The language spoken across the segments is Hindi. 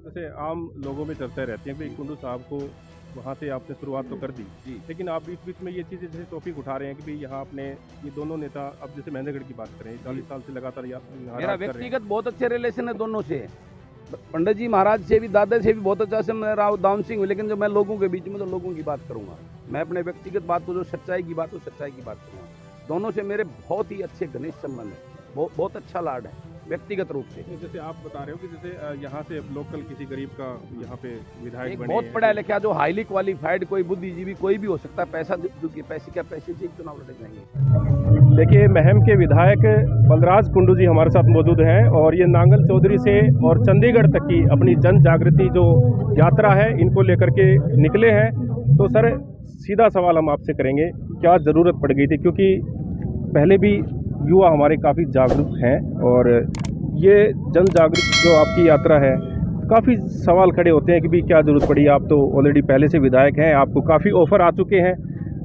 जैसे आम लोगों में चर्चा रहती है कि कुंडू साहब को वहाँ से आपने शुरुआत तो कर दी जी। लेकिन आप बीच बीच में ये चीज़ें जैसे टॉपिक उठा रहे हैं कि भाई यहाँ अपने ये दोनों नेता अब जैसे महेंद्रगढ़ की बात करें 40 साल से लगातार यहाँ मेरा राज कर रहे हैं। व्यक्तिगत बहुत अच्छे रिलेशन है दोनों से। पंडित जी महाराज से भी, दादा से भी बहुत अच्छा से मैं राव दाम सिंह हूँ, लेकिन जब मैं लोगों के बीच में तो लोगों की बात करूंगा। मैं अपने व्यक्तिगत बात को, जो सच्चाई की बात हो सच्चाई की बात करूंगा। दोनों से मेरे बहुत ही अच्छे घनिष्ठ संबंध है, बहुत अच्छा लाड है व्यक्तिगत रूप से। जैसे आप बता रहे हो कि जैसे यहाँ से लोकल किसी गरीब का यहाँ पे विधायक एक बने बहुत हैं। पढ़ा लिखा, जो हाईली क्वालिफाइड, कोई बुद्धिजीवी कोई भी हो सकता है, पैसा पैसे से चुनाव लड़े जाएंगे। देखिए महम के विधायक बलराज कुंडू जी हमारे साथ मौजूद हैं और ये नांगल चौधरी से और चंडीगढ़ तक की अपनी जन जागृति जो यात्रा है इनको लेकर के निकले हैं। तो सर सीधा सवाल हम आपसे करेंगे, क्या ज़रूरत पड़ गई थी, क्योंकि पहले भी युवा हमारे काफ़ी जागरूक हैं और ये जन जागृति जो आपकी यात्रा है काफ़ी सवाल खड़े होते हैं कि भाई क्या ज़रूरत पड़ी, आप तो ऑलरेडी पहले से विधायक हैं, आपको काफ़ी ऑफ़र आ चुके हैं,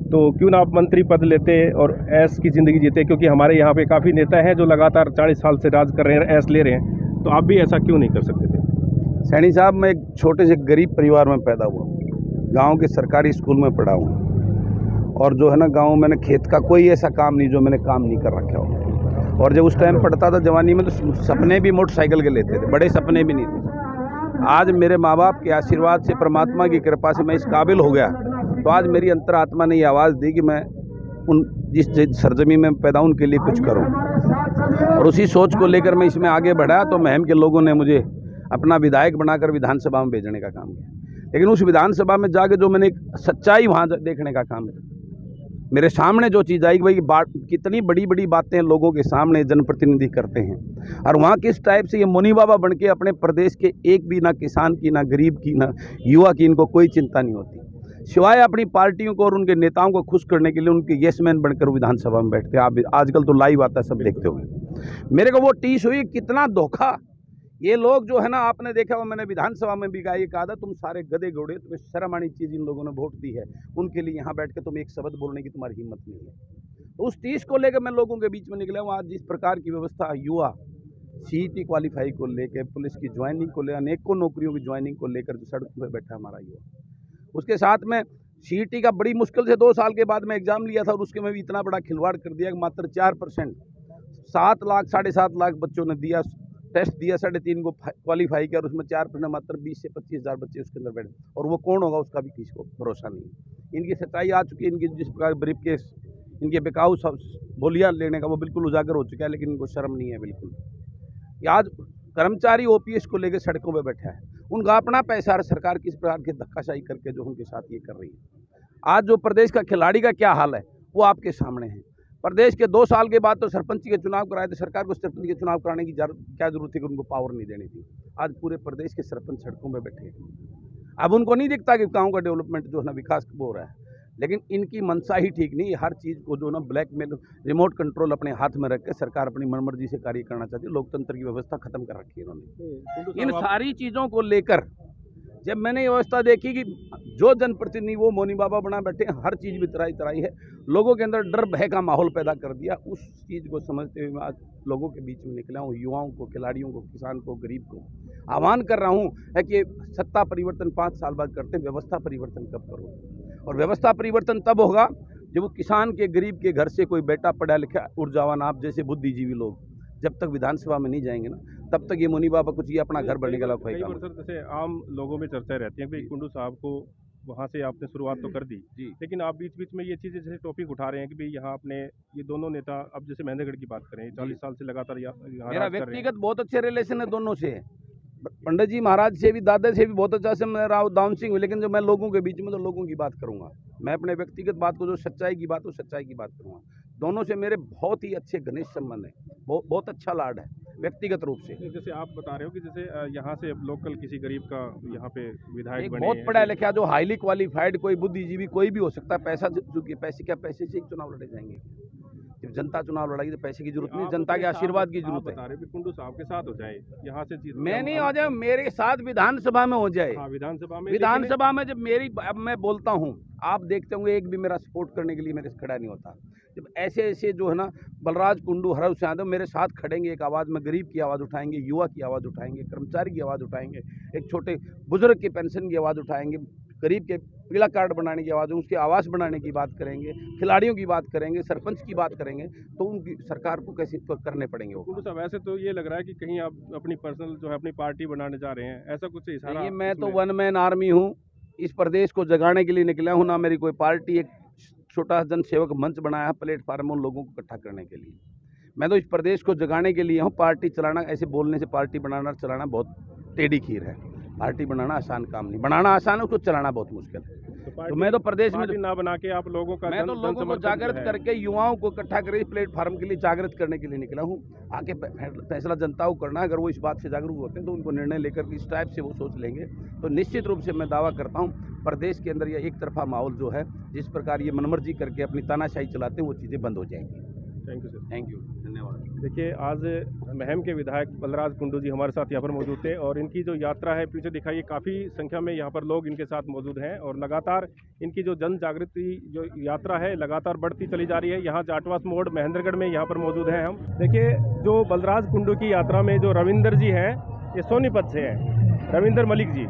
तो क्यों ना आप मंत्री पद लेते और ऐश की ज़िंदगी जीते, क्योंकि हमारे यहाँ पे काफ़ी नेता हैं जो लगातार 40 साल से राज कर रहे हैं, ऐश ले रहे हैं, तो आप भी ऐसा क्यों नहीं कर सकते थे? सैनी साहब, मैं एक छोटे से गरीब परिवार में पैदा हुआ, गांव के सरकारी स्कूल में पढ़ा हूँ, और जो है ना गांव मैंने खेत का कोई ऐसा काम नहीं जो मैंने काम नहीं कर रखा हो। और जब उस टाइम पढ़ता था जवानी में, तो सपने भी मोटरसाइकिल के लेते थे, बड़े सपने भी नहीं थे। आज मेरे माँ बाप के आशीर्वाद से, परमात्मा की कृपा से मैं इस काबिल हो गया, तो आज मेरी अंतरात्मा ने ये आवाज़ दी कि मैं उन जिस सरजमी में पैदा हूं उनके लिए कुछ करूं, और उसी सोच को लेकर मैं इसमें आगे बढ़ा। तो महम के लोगों ने मुझे अपना विधायक बनाकर विधानसभा में भेजने का काम किया, लेकिन उस विधानसभा में जाके जो मैंने एक सच्चाई वहाँ देखने का काम किया, मेरे सामने जो चीज़ आई कि भाई कितनी बड़ी बड़ी बातें लोगों के सामने जनप्रतिनिधि करते हैं, और वहाँ किस टाइप से ये मुनि बाबा बन के अपने प्रदेश के एक भी, ना किसान की, ना गरीब की, ना युवा की, इनको कोई चिंता नहीं होती, सिवाय अपनी पार्टियों को और उनके नेताओं को खुश करने के लिए उनके यस मैन बनकर विधानसभा में बैठते हैं। आप आजकल तो लाइव आता है, सब देखते होंगे। मेरे को वो टीस हुई, कितना धोखा ये लोग जो है ना, आपने देखा हो, मैंने विधानसभा में भी ये कहा था, तुम सारे गधे घोड़े, तुम्हें शर्म आनी चीज़, इन लोगों ने वोट दी है, उनके लिए यहाँ बैठ के तुम एक शब्द बोलने की तुम्हारी हिम्मत नहीं है। तो उस टीस को लेकर मैं लोगों के बीच में निकला हूँ। आज जिस प्रकार की व्यवस्था युवा CET क्वालिफाई को लेकर, पुलिस की ज्वाइनिंग को लेकर, अनेकों नौकरियों की ज्वाइनिंग को लेकर जो सड़क पर बैठा हमारा युवा, उसके साथ में CET का बड़ी मुश्किल से 2 साल के बाद में एग्ज़ाम लिया था, और उसके में भी इतना बड़ा खिलवाड़ कर दिया कि मात्र 4%, 7 लाख 7.5 लाख बच्चों ने दिया, टेस्ट दिया, 3.5 को क्वालिफाई किया, और उसमें 4% मात्र 20 से 25 हज़ार बच्चे उसके अंदर बैठे, और वो कौन होगा उसका भी किसी को भरोसा नहीं है। इनकी सच्चाई आ चुकी है, इनकी जिस प्रकार ब्रीफ केस, इनके बिकाऊ सब बोलियाँ लेने का वो बिल्कुल उजागर हो चुका है, लेकिन इनको शर्म नहीं है बिल्कुल। आज कर्मचारी OPS को लेकर सड़कों पर बैठा है, उनका अपना पैसा है, सरकार किस प्रकार की धक्काशाही करके जो उनके साथ ये कर रही है। आज जो प्रदेश का खिलाड़ी का क्या हाल है वो आपके सामने है। प्रदेश के 2 साल के बाद तो सरपंच के चुनाव कराए थे, सरकार को सरपंच के चुनाव कराने की क्या जरूरत थी कि उनको पावर नहीं देनी थी। आज पूरे प्रदेश के सरपंच सड़कों में बैठे हैं। अब उनको नहीं दिखता कि गाँव का डेवलपमेंट जो है ना, विकास हो रहा है, लेकिन इनकी मनसा ही ठीक नहीं। हर चीज़ को जो ना ब्लैकमेल, रिमोट कंट्रोल अपने हाथ में रख के सरकार अपनी मनमर्जी से कार्य करना चाहती है। लोकतंत्र की व्यवस्था खत्म कर रखी है इन्होंने। इन सारी चीज़ों को लेकर जब मैंने ये व्यवस्था देखी कि जो जनप्रतिनिधि वो मोनी बाबा बना बैठे हैं, हर चीज़ भी तराई है, लोगों के अंदर डर भय का माहौल पैदा कर दिया। उस चीज़ को समझते हुए मैं आज लोगों के बीच में निकला हूँ, युवाओं को, खिलाड़ियों को, किसान को, गरीब को आह्वान कर रहा हूँ है कि सत्ता परिवर्तन 5 साल बाद करते, व्यवस्था परिवर्तन कब करो? और व्यवस्था परिवर्तन तब होगा जब वो किसान के, गरीब के घर से कोई बेटा पढ़ा लिखा ऊर्जावान आप जैसे बुद्धिजीवी लोग जब तक विधानसभा में नहीं जाएंगे ना, तब तक ये मुनि बाबा कुछ ये अपना घर बढ़ने के लिए जैसे आम लोगों में चर्चा रहती है कि कुंडू साहब को वहाँ से आपने शुरुआत तो कर दी जी, लेकिन आप बीच बीच में ये चीज़ें जैसे टॉपिक उठा रहे हैं कि भाई यहाँ अपने ये दोनों नेता अब जैसे महेंद्रगढ़ की बात करें 40 साल से लगातार यहाँ मेरा राज कर रहे हैं। व्यक्तिगत बहुत अच्छे रिलेशन है दोनों से। पंडित जी महाराज से भी, दादा से भी बहुत अच्छा से मैं राव दाम सिंह हूँ, लेकिन जब मैं लोगों के बीच में तो लोगों की बात करूंगा। मैं अपने व्यक्तिगत बात को, जो सच्चाई की बात हो सच्चाई की बात करूंगा। दोनों से मेरे बहुत ही अच्छे घनिष्ठ संबंध है, बहुत अच्छा लाड है व्यक्तिगत रूप से। जैसे आप बता रहे हो कि जैसे यहाँ से लोकल किसी गरीब का यहाँ पे विधायक एक बने बहुत हैं, पढ़ा लिखा, जो हाईली क्वालिफाइड, कोई बुद्धिजीवी कोई भी हो सकता है, पैसे से ही चुनाव लड़े जाएंगे। जब जनता चुनाव लड़ाई तो पैसे की जरूरत नहीं, जनता के आशीर्वाद की जरूरत है। बता रहे हो कि कुंडू साहब के साथ हो जाए यहाँ से चीज मैं नहीं हो जाए, मेरे साथ विधानसभा में हो जाए। हाँ, विधानसभा में जब मेरी, अब मैं बोलता हूँ, आप देखते होंगे एक भी मेरा सपोर्ट करने के लिए मेरे से खड़ा नहीं होता। जब ऐसे ऐसे जो है ना बलराज कुंडू, हरव सिंह यादव मेरे साथ खड़ेंगे, एक आवाज़ में गरीब की आवाज़ उठाएंगे, युवा की आवाज़ उठाएंगे, कर्मचारी की आवाज़ उठाएंगे, एक छोटे बुजुर्ग की पेंशन की आवाज़ उठाएंगे, गरीब के पीला कार्ड बनाने की आवाज़, उसके आवास बनाने की बात करेंगे, खिलाड़ियों की बात करेंगे, सरपंच की बात करेंगे, तो उनकी सरकार को कैसे करने पड़ेंगे वो। कुंडू साहब, वैसे तो ये लग रहा है कि कहीं आप अपनी पर्सनल जो है अपनी पार्टी बनाने जा रहे हैं, ऐसा कुछ इशारा? देखिए, मैं तो इसमें? वन मैन आर्मी हूँ, इस प्रदेश को जगाने के लिए निकला हूँ, ना मेरी कोई पार्टी। एक छोटा जनसेवक मंच बनाया है प्लेटफार्म उन लोगों को इकट्ठा करने के लिए। मैं तो इस प्रदेश को जगाने के लिए हूँ। पार्टी चलाना, ऐसे बोलने से पार्टी बनाना चलाना बहुत टेढ़ी खीर है। पार्टी बनाना आसान काम नहीं, बनाना आसान है, उसको चलाना बहुत मुश्किल है। तो मैं तो प्रदेश में पार्टी ना बना के आप लोगों का मैं तो लोगों को जागृत करके, युवाओं को इकट्ठा करके प्लेटफार्म के लिए जागृत करने के लिए निकला हूँ। आके फैसला जनता को करना है। अगर वो इस बात से जागरूक होते हैं तो उनको निर्णय लेकर के इस टाइप से वो सोच लेंगे, तो निश्चित रूप से मैं दावा करता हूँ प्रदेश के अंदर यह एक तरफा माहौल जो है, जिस प्रकार ये मनमर्जी करके अपनी तानाशाही चलाते हैं, वो चीज़ें बंद हो जाएंगी। Thank you sir. Thank you, धन्यवाद। देखिए, आज महम के विधायक बलराज कुंडू जी हमारे साथ यहाँ पर मौजूद थे और इनकी जो यात्रा है पीछे दिखाइए, काफ़ी संख्या में यहाँ पर लोग इनके साथ मौजूद हैं और लगातार इनकी जो जन जागृति जो यात्रा है लगातार बढ़ती चली जा रही है। यहाँ जाटवास मोड़ महेंद्रगढ़ में यहाँ पर मौजूद हैं हम। देखिए, जो बलराज कुंडू की यात्रा में जो रविंदर जी हैं, ये सोनीपत से हैं, रविंदर मलिक जी।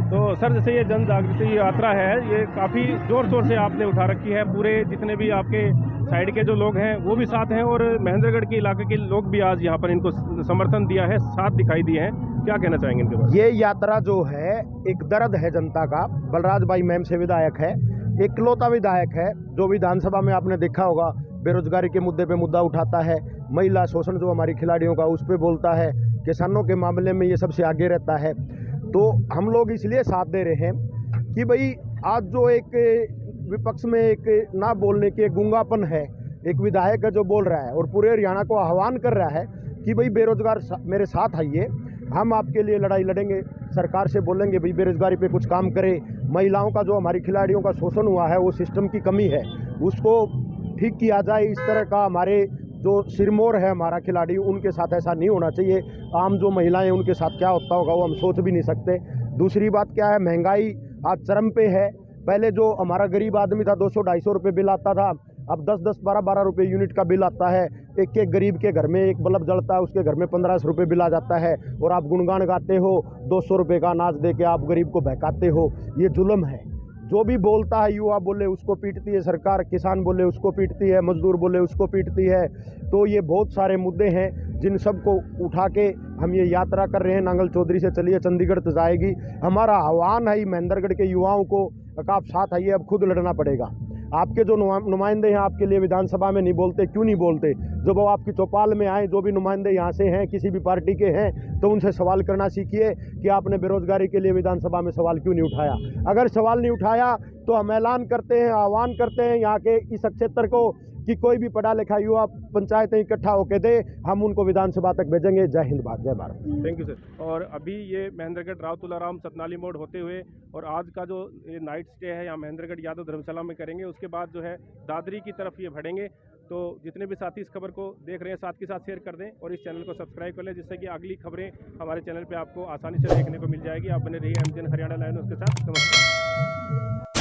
तो सर, जैसे ये जन जागृति यात्रा है, ये काफ़ी ज़ोर शोर से आपने उठा रखी है। पूरे जितने भी आपके साइड के जो लोग हैं वो भी साथ हैं और महेंद्रगढ़ के इलाके के लोग भी आज यहाँ पर इनको समर्थन दिया है, साथ दिखाई दिए हैं। क्या कहना चाहेंगे इनके बारे में? ये यात्रा जो है एक दर्द है जनता का। बलराज भाई मैम से विधायक है, इकलौता विधायक है जो विधानसभा में आपने देखा होगा बेरोजगारी के मुद्दे पे मुद्दा उठाता है, महिला शोषण जो हमारी खिलाड़ियों का उस पर बोलता है, किसानों के मामले में ये सबसे आगे रहता है। तो हम लोग इसलिए साथ दे रहे हैं कि भाई आज जो एक विपक्ष में एक ना बोलने की एक गूंगापन है, एक विधायक है जो बोल रहा है और पूरे हरियाणा को आह्वान कर रहा है कि भाई बेरोजगार मेरे साथ आइए, हम आपके लिए लड़ाई लड़ेंगे, सरकार से बोलेंगे भाई बेरोजगारी पे कुछ काम करे, महिलाओं का जो हमारी खिलाड़ियों का शोषण हुआ है, वो सिस्टम की कमी है, उसको ठीक किया जाए। इस तरह का हमारे जो सिरमौर है हमारा खिलाड़ी, उनके साथ ऐसा नहीं होना चाहिए। आम जो महिलाएं उनके साथ क्या होता होगा वो हम सोच भी नहीं सकते। दूसरी बात क्या है, महंगाई आज चरम पे है। पहले जो हमारा गरीब आदमी था 200-250 रुपये बिल आता था, अब 10-10, 12-12 रुपये यूनिट का बिल आता है। एक एक गरीब के घर में एक बल्ब जलता है, उसके घर में 1500 रुपये बिल आ जाता है और आप गुणगान गाते हो, 200 रुपये का अनाज दे के आप गरीब को बहकाते हो। ये जुल्म है। जो भी बोलता है, युवा बोले उसको पीटती है सरकार, किसान बोले उसको पीटती है, मजदूर बोले उसको पीटती है। तो ये बहुत सारे मुद्दे हैं जिन सब को उठा के हम ये यात्रा कर रहे हैं। नांगल चौधरी से चलिए चंडीगढ़ तक जाएगी। हमारा आह्वान है महेंद्रगढ़ के युवाओं को, आप साथ आइए, अब खुद लड़ना पड़ेगा। आपके जो नुमाइंदे हैं आपके लिए विधानसभा में नहीं बोलते, क्यों नहीं बोलते? जब वो आपकी चौपाल में आए, जो भी नुमाइंदे यहाँ से हैं, किसी भी पार्टी के हैं, तो उनसे सवाल करना सीखिए कि आपने बेरोजगारी के लिए विधानसभा में सवाल क्यों नहीं उठाया। अगर सवाल नहीं उठाया तो हम ऐलान करते हैं, आह्वान करते हैं यहाँ के इस क्षेत्र को कि कोई भी पढ़ा लिखा युवा पंचायतें इकट्ठा होकर दे, हम उनको विधानसभा तक भेजेंगे। जय हिंद, जय भारत। Thank you sir. और अभी ये महेंद्रगढ़ राव तुलाराम सतनाली मोड़ होते हुए और आज का जो ये नाइट स्टे है यहाँ महेंद्रगढ़ यादव धर्मशाला में करेंगे, उसके बाद जो है दादरी की तरफ ये बढ़ेंगे। तो जितने भी साथी इस खबर को देख रहे हैं साथ के साथ शेयर कर दें और इस चैनल को सब्सक्राइब कर लें, जिससे कि अगली खबरें हमारे चैनल पे आपको आसानी से देखने को मिल जाएगी। आप बने रहिए एमजीएन हरियाणा लाइव न्यूज़ के साथ। नमस्कार।